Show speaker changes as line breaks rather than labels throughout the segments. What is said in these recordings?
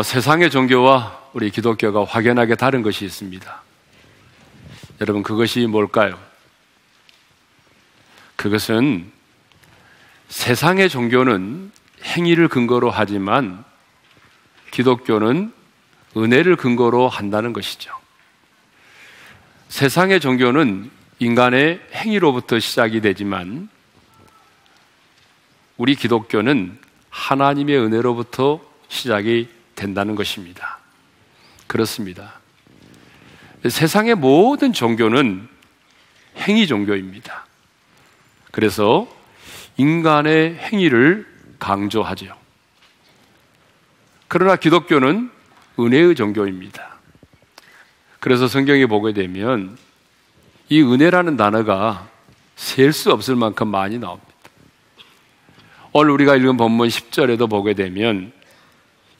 세상의 종교와 우리 기독교가 확연하게 다른 것이 있습니다. 여러분, 그것이 뭘까요? 그것은 세상의 종교는 행위를 근거로 하지만 기독교는 은혜를 근거로 한다는 것이죠. 세상의 종교는 인간의 행위로부터 시작이 되지만 우리 기독교는 하나님의 은혜로부터 시작이 된다는 것입니다. 그렇습니다. 세상의 모든 종교는 행위 종교입니다. 그래서 인간의 행위를 강조하죠. 그러나 기독교는 은혜의 종교입니다. 그래서 성경에 보게 되면 이 은혜라는 단어가 셀 수 없을 만큼 많이 나옵니다. 오늘 우리가 읽은 본문 10절에도 보게 되면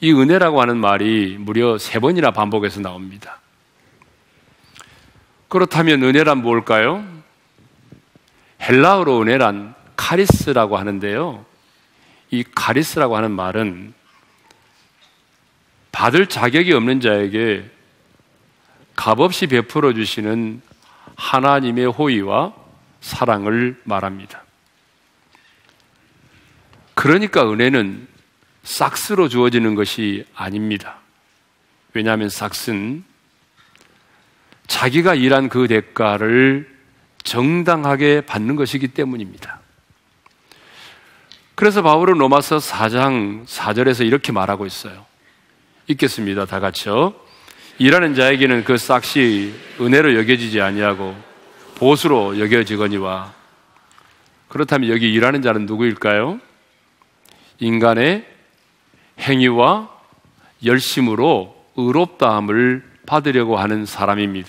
이 은혜라고 하는 말이 무려 3번이나 반복해서 나옵니다. 그렇다면 은혜란 뭘까요? 헬라어로 은혜란 카리스라고 하는데요. 이 카리스라고 하는 말은 받을 자격이 없는 자에게 값없이 베풀어 주시는 하나님의 호의와 사랑을 말합니다. 그러니까 은혜는 싹스로 주어지는 것이 아닙니다. 왜냐하면 싹스는 자기가 일한 그 대가를 정당하게 받는 것이기 때문입니다. 그래서 바울은 로마서 4장 4절에서 이렇게 말하고 있어요. 읽겠습니다. 다 같이요. 일하는 자에게는 그 싹시 은혜로 여겨지지 아니하고 보수로 여겨지거니와. 그렇다면 여기 일하는 자는 누구일까요? 인간의 행위와 열심으로 의롭다함을 받으려고 하는 사람입니다.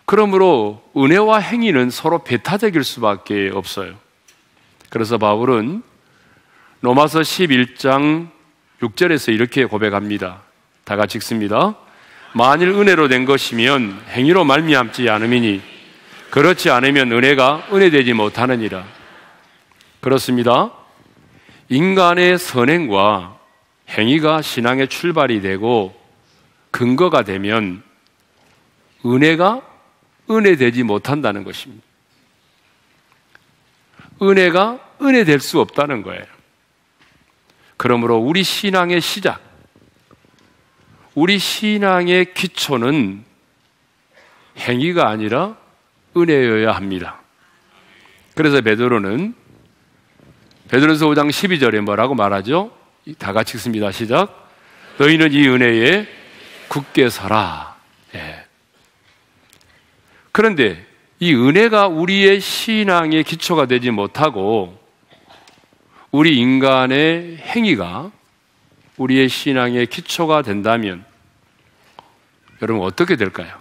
그러므로 은혜와 행위는 서로 배타적일 수밖에 없어요. 그래서 바울은 로마서 11장 6절에서 이렇게 고백합니다. 다 같이 읽습니다. 만일 은혜로 된 것이면 행위로 말미암지 않음이니 그렇지 않으면 은혜가 은혜되지 못하느니라. 그렇습니다. 인간의 선행과 행위가 신앙의 출발이 되고 근거가 되면 은혜가 은혜되지 못한다는 것입니다. 은혜가 은혜될 수 없다는 거예요. 그러므로 우리 신앙의 시작, 우리 신앙의 기초는 행위가 아니라 은혜여야 합니다. 그래서 베드로서 5장 12절에 뭐라고 말하죠? 다 같이 읽습니다. 시작. 너희는 이 은혜에 굳게 서라. 예. 그런데 이 은혜가 우리의 신앙의 기초가 되지 못하고 우리 인간의 행위가 우리의 신앙의 기초가 된다면 여러분 어떻게 될까요?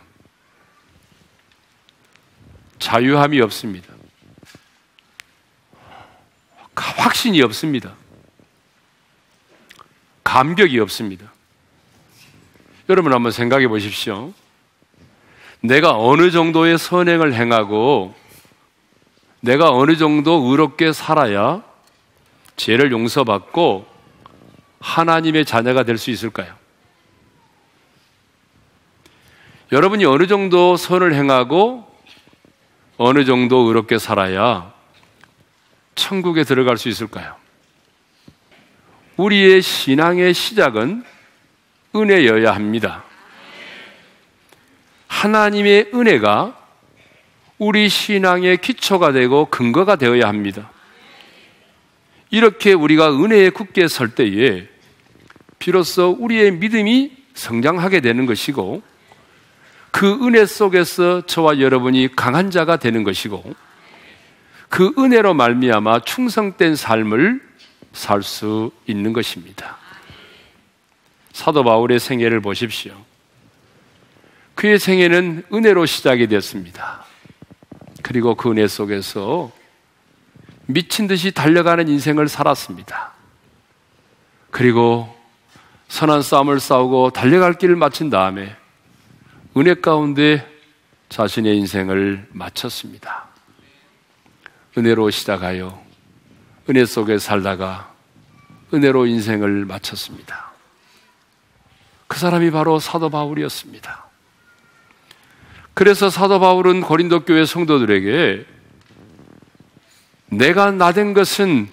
자유함이 없습니다. 확신이 없습니다. 감격이 없습니다. 여러분 한번 생각해 보십시오. 내가 어느 정도의 선행을 행하고 내가 어느 정도 의롭게 살아야 죄를 용서받고 하나님의 자녀가 될 수 있을까요? 여러분이 어느 정도 선을 행하고 어느 정도 의롭게 살아야 천국에 들어갈 수 있을까요? 우리의 신앙의 시작은 은혜여야 합니다. 하나님의 은혜가 우리 신앙의 기초가 되고 근거가 되어야 합니다. 이렇게 우리가 은혜에 굳게 설 때에 비로소 우리의 믿음이 성장하게 되는 것이고 그 은혜 속에서 저와 여러분이 강한 자가 되는 것이고 그 은혜로 말미암아 충성된 삶을 살 수 있는 것입니다. 사도 바울의 생애를 보십시오. 그의 생애는 은혜로 시작이 됐습니다. 그리고 그 은혜 속에서 미친 듯이 달려가는 인생을 살았습니다. 그리고 선한 싸움을 싸우고 달려갈 길을 마친 다음에 은혜 가운데 자신의 인생을 마쳤습니다. 은혜로 시작하여 은혜 속에 살다가 은혜로 인생을 마쳤습니다. 그 사람이 바로 사도 바울이었습니다. 그래서 사도 바울은 고린도 교회 성도들에게 내가 나된 것은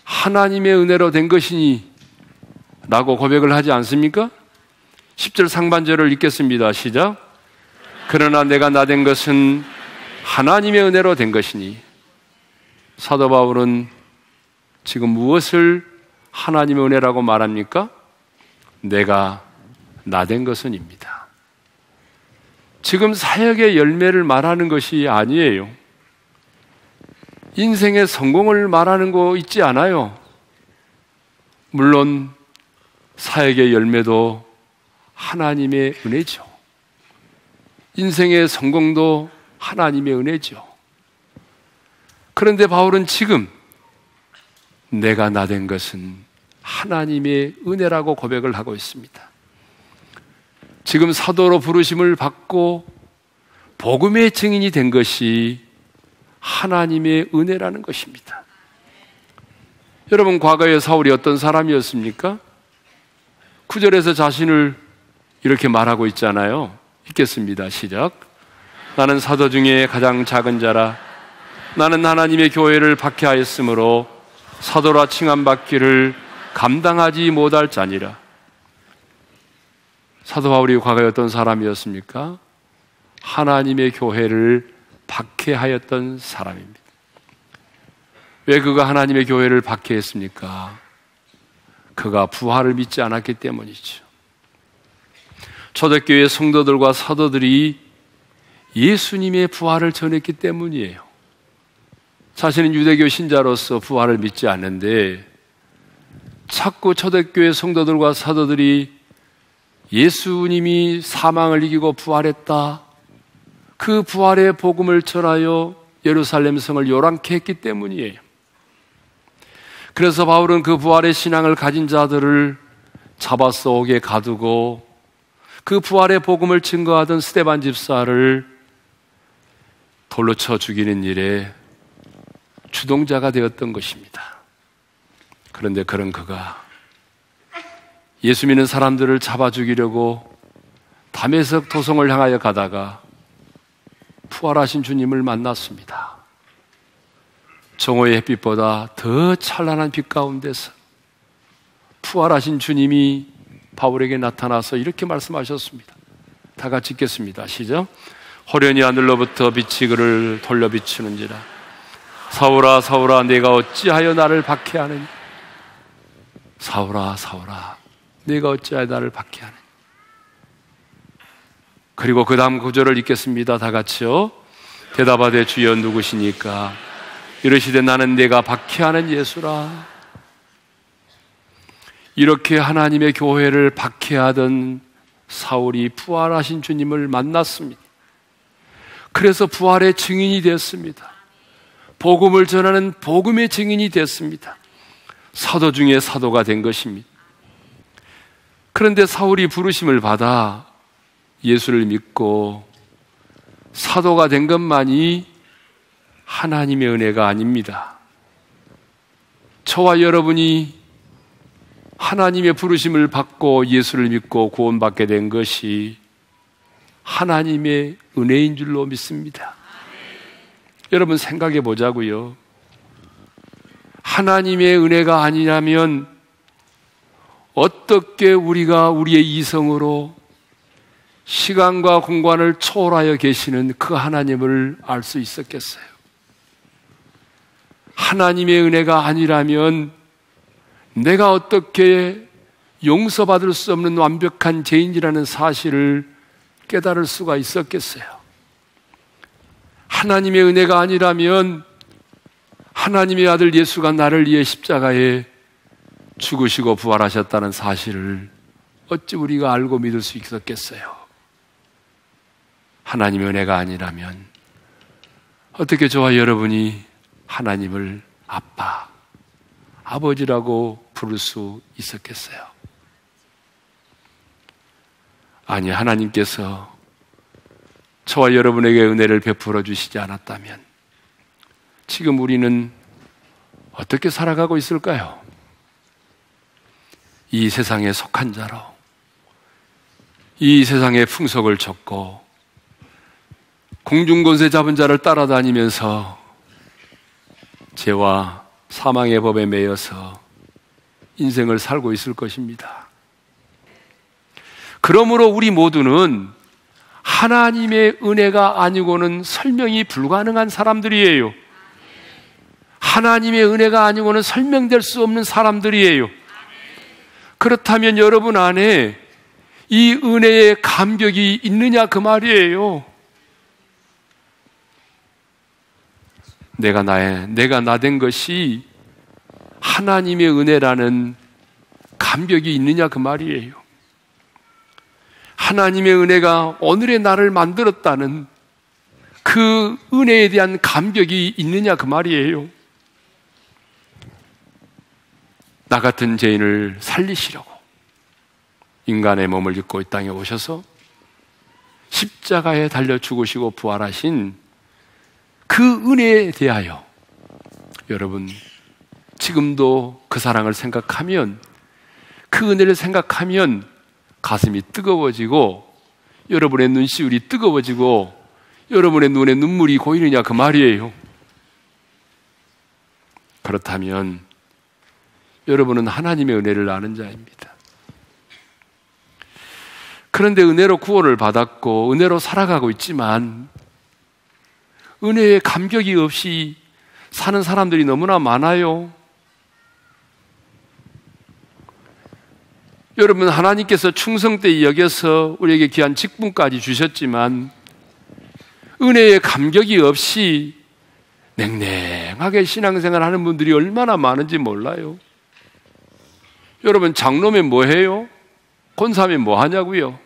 하나님의 은혜로 된 것이니 라고 고백을 하지 않습니까? 10절 상반절을 읽겠습니다. 시작. 그러나 내가 나된 것은 하나님의 은혜로 된 것이니. 사도 바울은 지금 무엇을 하나님의 은혜라고 말합니까? 내가 나된 것은입니다. 지금 사역의 열매를 말하는 것이 아니에요. 인생의 성공을 말하는 거 있지 않아요. 물론 사역의 열매도 하나님의 은혜죠. 인생의 성공도 하나님의 은혜죠. 그런데 바울은 지금 내가 나된 것은 하나님의 은혜라고 고백을 하고 있습니다. 지금 사도로 부르심을 받고 복음의 증인이 된 것이 하나님의 은혜라는 것입니다. 여러분, 과거에 사울이 어떤 사람이었습니까? 9절에서 자신을 이렇게 말하고 있잖아요. 읽겠습니다. 시작. 나는 사도 중에 가장 작은 자라. 나는 하나님의 교회를 박해하였으므로 사도라 칭함받기를 감당하지 못할 자니라. 사도 바울이 과거에 어떤 사람이었습니까? 하나님의 교회를 박해하였던 사람입니다. 왜 그가 하나님의 교회를 박해했습니까? 그가 부활을 믿지 않았기 때문이죠. 초대교회 성도들과 사도들이 예수님의 부활을 전했기 때문이에요. 자신은 유대교 신자로서 부활을 믿지 않는데 자꾸 초대교회 성도들과 사도들이 예수님이 사망을 이기고 부활했다, 그 부활의 복음을 전하여 예루살렘 성을 요란케 했기 때문이에요. 그래서 바울은 그 부활의 신앙을 가진 자들을 잡아서 옥에 가두고 그 부활의 복음을 증거하던 스데반 집사를 돌로 쳐 죽이는 일에 주동자가 되었던 것입니다. 그런데 그런 그가 예수 믿는 사람들을 잡아 죽이려고 다메섹 도성을 향하여 가다가 부활하신 주님을 만났습니다. 정오의 햇빛보다 더 찬란한 빛 가운데서 부활하신 주님이 바울에게 나타나서 이렇게 말씀하셨습니다. 다 같이 읽겠습니다. 시작. 호련히 하늘로부터 빛이 그를 돌려 비추는지라. 사울아 사울아 내가 어찌하여 나를 박해하느냐. 사울아 사울아 내가 어찌하여 나를 박해하느냐. 그리고 그 다음 구절을 읽겠습니다. 다 같이요. 대답하되 주여 누구시니까. 이르시되 나는 내가 박해하는 예수라. 이렇게 하나님의 교회를 박해하던 사울이 부활하신 주님을 만났습니다. 그래서 부활의 증인이 됐습니다. 복음을 전하는 복음의 증인이 됐습니다. 사도 중에 사도가 된 것입니다. 그런데 사울이 부르심을 받아 예수를 믿고 사도가 된 것만이 하나님의 은혜가 아닙니다. 저와 여러분이 하나님의 부르심을 받고 예수를 믿고 구원받게 된 것이 하나님의 은혜인 줄로 믿습니다. 여러분 생각해 보자고요. 하나님의 은혜가 아니라면 어떻게 우리가 우리의 이성으로 시간과 공간을 초월하여 계시는 그 하나님을 알 수 있었겠어요? 하나님의 은혜가 아니라면 내가 어떻게 용서받을 수 없는 완벽한 죄인이라는 사실을 깨달을 수가 있었겠어요? 하나님의 은혜가 아니라면 하나님의 아들 예수가 나를 위해 십자가에 죽으시고 부활하셨다는 사실을 어찌 우리가 알고 믿을 수 있었겠어요? 하나님의 은혜가 아니라면 어떻게 저와 여러분이 하나님을 아빠, 아버지라고 부를 수 있었겠어요? 아니, 하나님께서 저와 여러분에게 은혜를 베풀어 주시지 않았다면 지금 우리는 어떻게 살아가고 있을까요? 이 세상에 속한 자로 이 세상의 풍속을 좇고 공중권세 잡은 자를 따라다니면서 죄와 사망의 법에 매여서 인생을 살고 있을 것입니다. 그러므로 우리 모두는 하나님의 은혜가 아니고는 설명이 불가능한 사람들이에요. 하나님의 은혜가 아니고는 설명될 수 없는 사람들이에요. 그렇다면 여러분 안에 이 은혜의 감격이 있느냐 그 말이에요. 내가 나 된 것이 하나님의 은혜라는 감격이 있느냐 그 말이에요. 하나님의 은혜가 오늘의 나를 만들었다는 그 은혜에 대한 감격이 있느냐 그 말이에요. 나 같은 죄인을 살리시려고 인간의 몸을 입고 이 땅에 오셔서 십자가에 달려 죽으시고 부활하신 그 은혜에 대하여 여러분 지금도 그 사랑을 생각하면, 그 은혜를 생각하면 가슴이 뜨거워지고 여러분의 눈시울이 뜨거워지고 여러분의 눈에 눈물이 고이느냐 그 말이에요. 그렇다면 여러분은 하나님의 은혜를 아는 자입니다. 그런데 은혜로 구원을 받았고 은혜로 살아가고 있지만 은혜에 감격이 없이 사는 사람들이 너무나 많아요. 여러분, 하나님께서 충성되이 여겨서 우리에게 귀한 직분까지 주셨지만 은혜에 감격이 없이 냉랭하게 신앙생활 하는 분들이 얼마나 많은지 몰라요. 여러분, 장로면 뭐 해요? 권사면 뭐 하냐고요?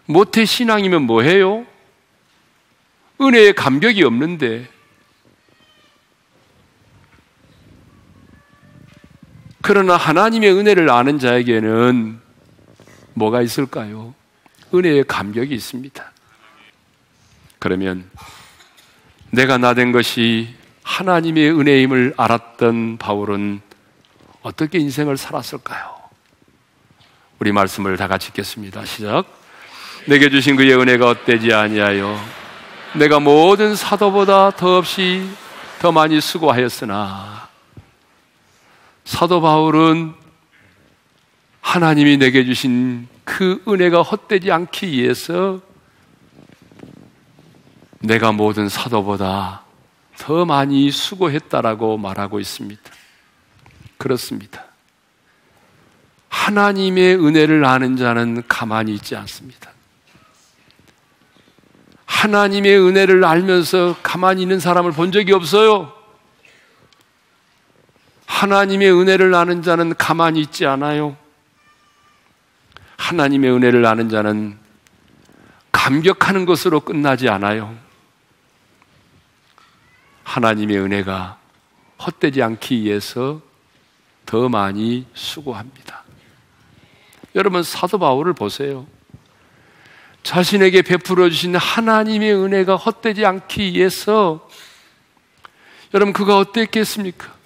모태 신앙이면 뭐 해요? 은혜에 감격이 없는데. 그러나 하나님의 은혜를 아는 자에게는 뭐가 있을까요? 은혜의 감격이 있습니다. 그러면 내가 나 된 것이 하나님의 은혜임을 알았던 바울은 어떻게 인생을 살았을까요? 우리 말씀을 다 같이 읽겠습니다. 시작. 내게 주신 그의 은혜가 헛되지 아니하여 내가 모든 사도보다 더없이 더 많이 수고하였으나. 사도 바울은 하나님이 내게 주신 그 은혜가 헛되지 않기 위해서 내가 모든 사도보다 더 많이 수고했다라고 말하고 있습니다. 그렇습니다. 하나님의 은혜를 아는 자는 가만히 있지 않습니다. 하나님의 은혜를 알면서 가만히 있는 사람을 본 적이 없어요. 하나님의 은혜를 아는 자는 가만히 있지 않아요. 하나님의 은혜를 아는 자는 감격하는 것으로 끝나지 않아요. 하나님의 은혜가 헛되지 않기 위해서 더 많이 수고합니다. 여러분, 사도 바울을 보세요. 자신에게 베풀어 주신 하나님의 은혜가 헛되지 않기 위해서, 여러분, 그가 어땠겠습니까?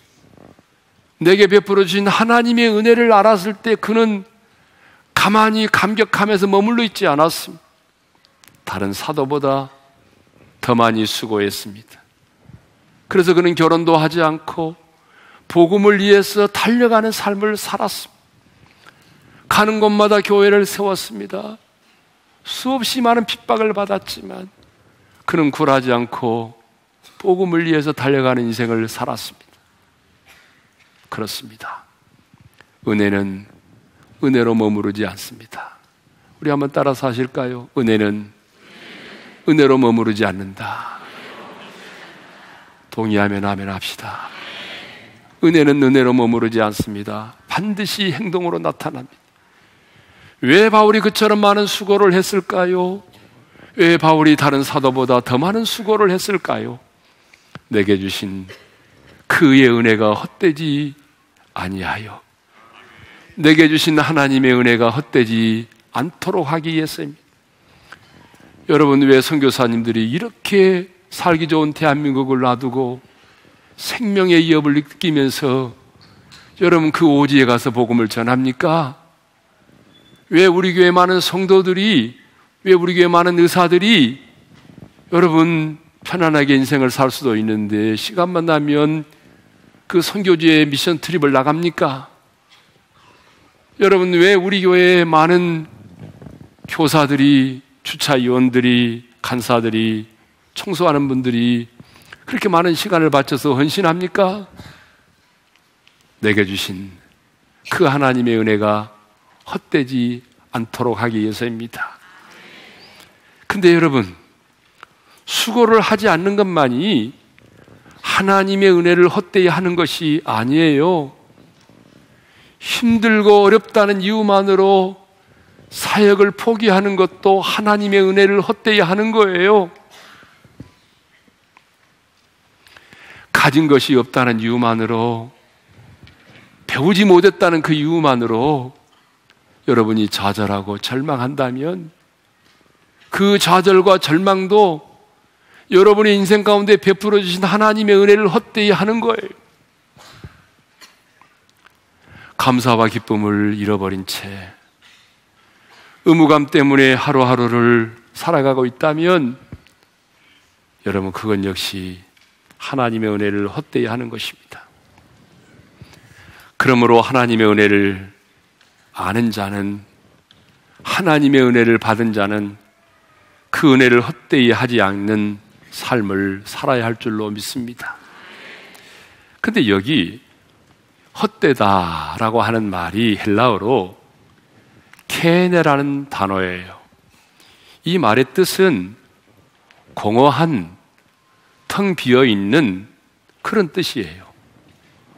내게 베풀어 주신 하나님의 은혜를 알았을 때 그는 가만히 감격하면서 머물러 있지 않았습니다. 다른 사도보다 더 많이 수고했습니다. 그래서 그는 결혼도 하지 않고 복음을 위해서 달려가는 삶을 살았습니다. 가는 곳마다 교회를 세웠습니다. 수없이 많은 핍박을 받았지만 그는 굴하지 않고 복음을 위해서 달려가는 인생을 살았습니다. 그렇습니다. 은혜는 은혜로 머무르지 않습니다. 우리 한번 따라서 하실까요? 은혜는 은혜로 머무르지 않는다. 동의하면 아멘 합시다. 은혜는 은혜로 머무르지 않습니다. 반드시 행동으로 나타납니다. 왜 바울이 그처럼 많은 수고를 했을까요? 왜 바울이 다른 사도보다 더 많은 수고를 했을까요? 내게 주신 그의 은혜가 헛되지 아니하여, 내게 주신 하나님의 은혜가 헛되지 않도록 하기 위해서입니다. 여러분, 왜 선교사님들이 이렇게 살기 좋은 대한민국을 놔두고 생명의 위협을 느끼면서 여러분 그 오지에 가서 복음을 전합니까? 왜 우리 교회 많은 성도들이, 왜 우리 교회 많은 의사들이 여러분 편안하게 인생을 살 수도 있는데 시간만 나면 그 선교지에 미션 트립을 나갑니까? 여러분 왜 우리 교회에 많은 교사들이, 주차위원들이, 간사들이, 청소하는 분들이 그렇게 많은 시간을 바쳐서 헌신합니까? 내게 주신 그 하나님의 은혜가 헛되지 않도록 하기 위해서입니다. 근데 여러분, 수고를 하지 않는 것만이 하나님의 은혜를 헛되이 하는 것이 아니에요. 힘들고 어렵다는 이유만으로 사역을 포기하는 것도 하나님의 은혜를 헛되이 하는 거예요. 가진 것이 없다는 이유만으로, 배우지 못했다는 그 이유만으로 여러분이 좌절하고 절망한다면 그 좌절과 절망도 여러분의 인생 가운데 베풀어 주신 하나님의 은혜를 헛되이 하는 거예요. 감사와 기쁨을 잃어버린 채 의무감 때문에 하루하루를 살아가고 있다면 여러분 그건 역시 하나님의 은혜를 헛되이 하는 것입니다. 그러므로 하나님의 은혜를 아는 자는, 하나님의 은혜를 받은 자는 그 은혜를 헛되이 하지 않는 삶을 살아야 할 줄로 믿습니다. 근데 여기 헛되다라고 하는 말이 헬라어로 케네라는 단어예요. 이 말의 뜻은 공허한, 텅 비어있는 그런 뜻이에요.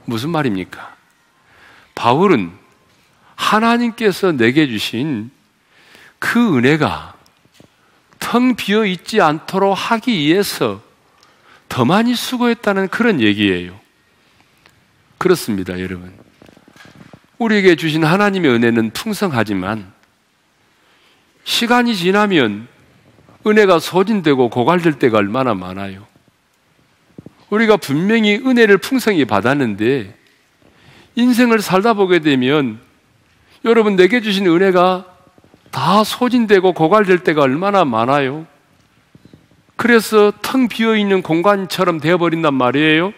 무슨 말입니까? 바울은 하나님께서 내게 주신 그 은혜가 텅 비어있지 않도록 하기 위해서 더 많이 수고했다는 그런 얘기예요. 그렇습니다, 여러분. 우리에게 주신 하나님의 은혜는 풍성하지만 시간이 지나면 은혜가 소진되고 고갈될 때가 얼마나 많아요. 우리가 분명히 은혜를 풍성히 받았는데 인생을 살다 보게 되면 여러분 내게 주신 은혜가 다 소진되고 고갈될 때가 얼마나 많아요. 그래서 텅 비어있는 공간처럼 되어버린단 말이에요.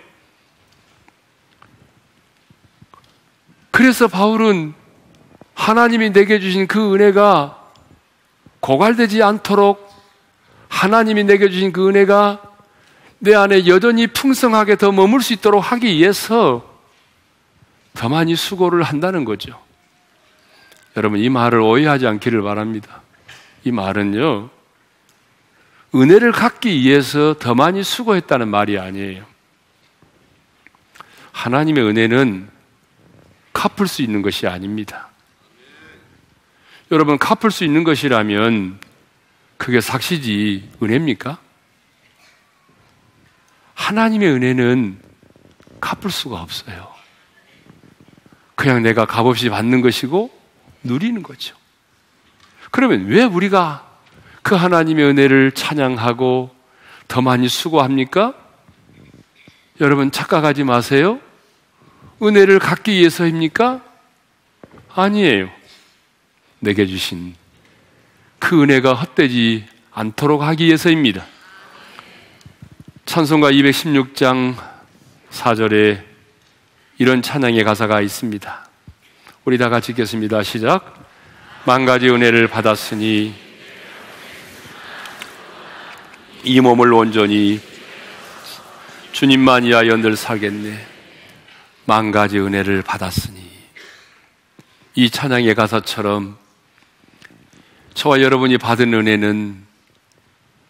그래서 바울은 하나님이 내게 주신 그 은혜가 고갈되지 않도록 하나님이 내게 주신 그 은혜가 내 안에 여전히 풍성하게 더 머물 수 있도록 하기 위해서 더 많이 수고를 한다는 거죠. 여러분 이 말을 오해하지 않기를 바랍니다. 이 말은요, 은혜를 갖기 위해서 더 많이 수고했다는 말이 아니에요. 하나님의 은혜는 갚을 수 있는 것이 아닙니다. 여러분 갚을 수 있는 것이라면 그게 삭시지 은혜입니까? 하나님의 은혜는 갚을 수가 없어요. 그냥 내가 값없이 받는 것이고 누리는 거죠. 그러면 왜 우리가 그 하나님의 은혜를 찬양하고 더 많이 수고합니까? 여러분 착각하지 마세요. 은혜를 갖기 위해서입니까? 아니에요. 내게 주신 그 은혜가 헛되지 않도록 하기 위해서입니다. 찬송가 216장 4절에 이런 찬양의 가사가 있습니다. 우리 다 같이 읽겠습니다. 시작. 만 가지 은혜를 받았으니 이 몸을 온전히 주님만 위하여 늘 살겠네. 만 가지 은혜를 받았으니. 이 찬양의 가사처럼 저와 여러분이 받은 은혜는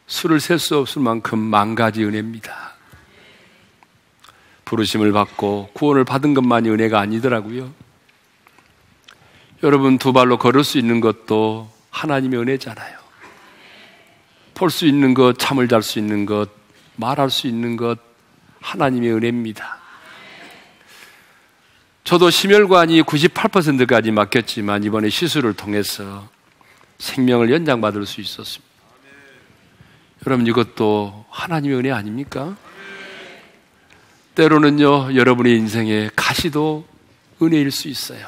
수를 셀 수 없을 만큼 만 가지 은혜입니다. 부르심을 받고 구원을 받은 것만이 은혜가 아니더라고요. 여러분 두 발로 걸을 수 있는 것도 하나님의 은혜잖아요. 볼 수 있는 것, 잠을 잘 수 있는 것, 말할 수 있는 것, 하나님의 은혜입니다. 저도 심혈관이 98%까지 막혔지만 이번에 시술을 통해서 생명을 연장받을 수 있었습니다. 여러분 이것도 하나님의 은혜 아닙니까? 때로는요 여러분의 인생에 가시도 은혜일 수 있어요.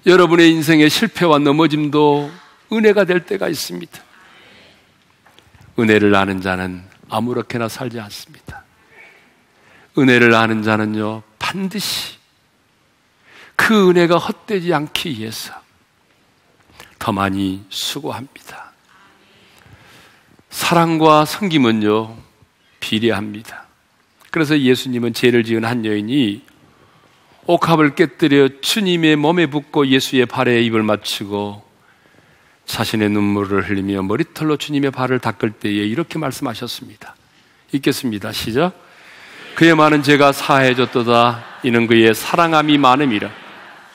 여러분의 인생의 실패와 넘어짐도 은혜가 될 때가 있습니다. 은혜를 아는 자는 아무렇게나 살지 않습니다. 은혜를 아는 자는요, 반드시 그 은혜가 헛되지 않기 위해서 더 많이 수고합니다. 사랑과 섬김은요, 비례합니다. 그래서 예수님은 죄를 지은 한 여인이 옥합을 깨뜨려 주님의 몸에 붓고 예수의 발에 입을 맞추고 자신의 눈물을 흘리며 머리털로 주님의 발을 닦을 때에 이렇게 말씀하셨습니다. 읽겠습니다. 시작. 그의 많은 죄가 사해졌도다. 이는 그의 사랑함이 많음이라.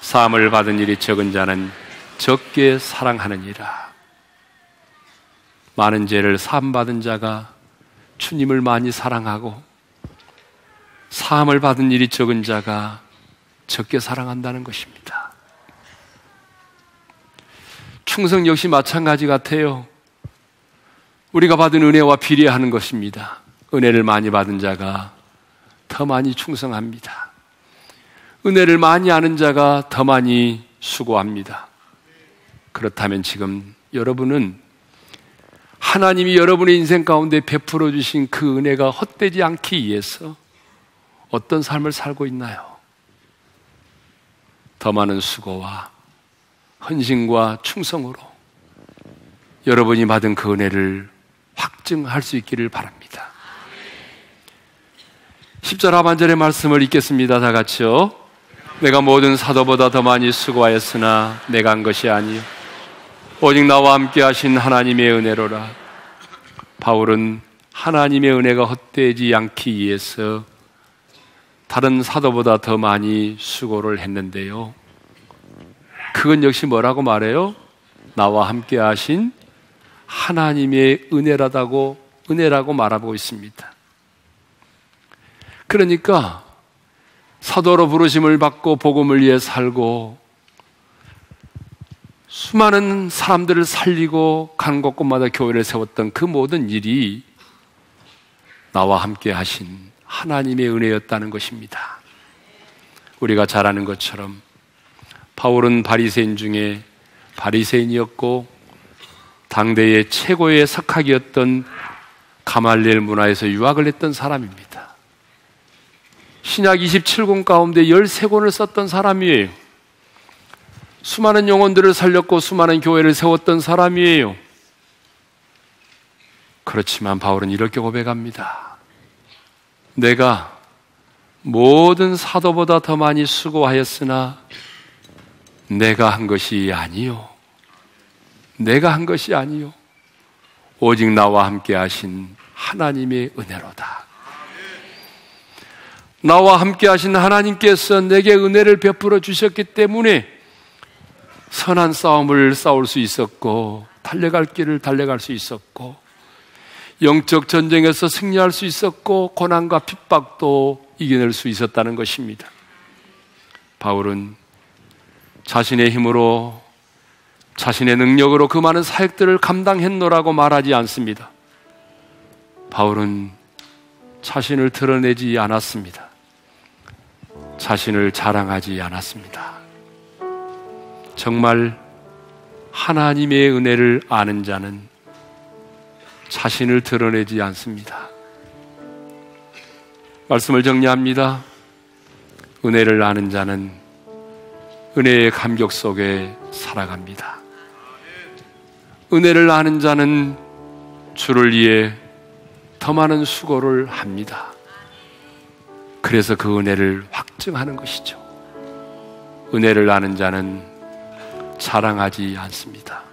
사함을 받은 일이 적은 자는 적게 사랑하느니라. 많은 죄를 사함받은 자가 주님을 많이 사랑하고, 사함을 받은 일이 적은 자가 적게 사랑한다는 것입니다. 충성 역시 마찬가지 같아요. 우리가 받은 은혜와 비례하는 것입니다. 은혜를 많이 받은 자가 더 많이 충성합니다. 은혜를 많이 아는 자가 더 많이 수고합니다. 그렇다면 지금 여러분은 하나님이 여러분의 인생 가운데 베풀어 주신 그 은혜가 헛되지 않기 위해서 어떤 삶을 살고 있나요? 더 많은 수고와 헌신과 충성으로 여러분이 받은 그 은혜를 확증할 수 있기를 바랍니다. 10절 하반절의 말씀을 읽겠습니다. 다 같이요. 내가 모든 사도보다 더 많이 수고하였으나 내가 한 것이 아니요 오직 나와 함께 하신 하나님의 은혜로라. 바울은 하나님의 은혜가 헛되지 않기 위해서 다른 사도보다 더 많이 수고를 했는데요, 그건 역시 뭐라고 말해요? 나와 함께 하신 하나님의 은혜라고 말하고 있습니다. 그러니까 사도로 부르심을 받고 복음을 위해 살고 수많은 사람들을 살리고 간 곳곳마다 교회를 세웠던 그 모든 일이 나와 함께 하신 하나님의 은혜였다는 것입니다. 우리가 잘 아는 것처럼 바울은 바리새인 중에 바리새인이었고 당대의 최고의 석학이었던 가말리엘 문화에서 유학을 했던 사람입니다. 신약 27권 가운데 13권을 썼던 사람이에요. 수많은 영혼들을 살렸고 수많은 교회를 세웠던 사람이에요. 그렇지만 바울은 이렇게 고백합니다. 내가 모든 사도보다 더 많이 수고하였으나 내가 한 것이 아니요. 내가 한 것이 아니요. 오직 나와 함께 하신 하나님의 은혜로다. 나와 함께 하신 하나님께서 내게 은혜를 베풀어 주셨기 때문에 선한 싸움을 싸울 수 있었고 달려갈 길을 달려갈 수 있었고 영적 전쟁에서 승리할 수 있었고 고난과 핍박도 이겨낼 수 있었다는 것입니다. 바울은 자신의 힘으로 자신의 능력으로 그 많은 사역들을 감당했노라고 말하지 않습니다. 바울은 자신을 드러내지 않았습니다. 자신을 자랑하지 않았습니다. 정말 하나님의 은혜를 아는 자는 자신을 드러내지 않습니다. 말씀을 정리합니다. 은혜를 아는 자는 은혜의 감격 속에 살아갑니다. 은혜를 아는 자는 주를 위해 더 많은 수고를 합니다. 그래서 그 은혜를 확증하는 것이죠. 은혜를 아는 자는 자랑하지 않습니다.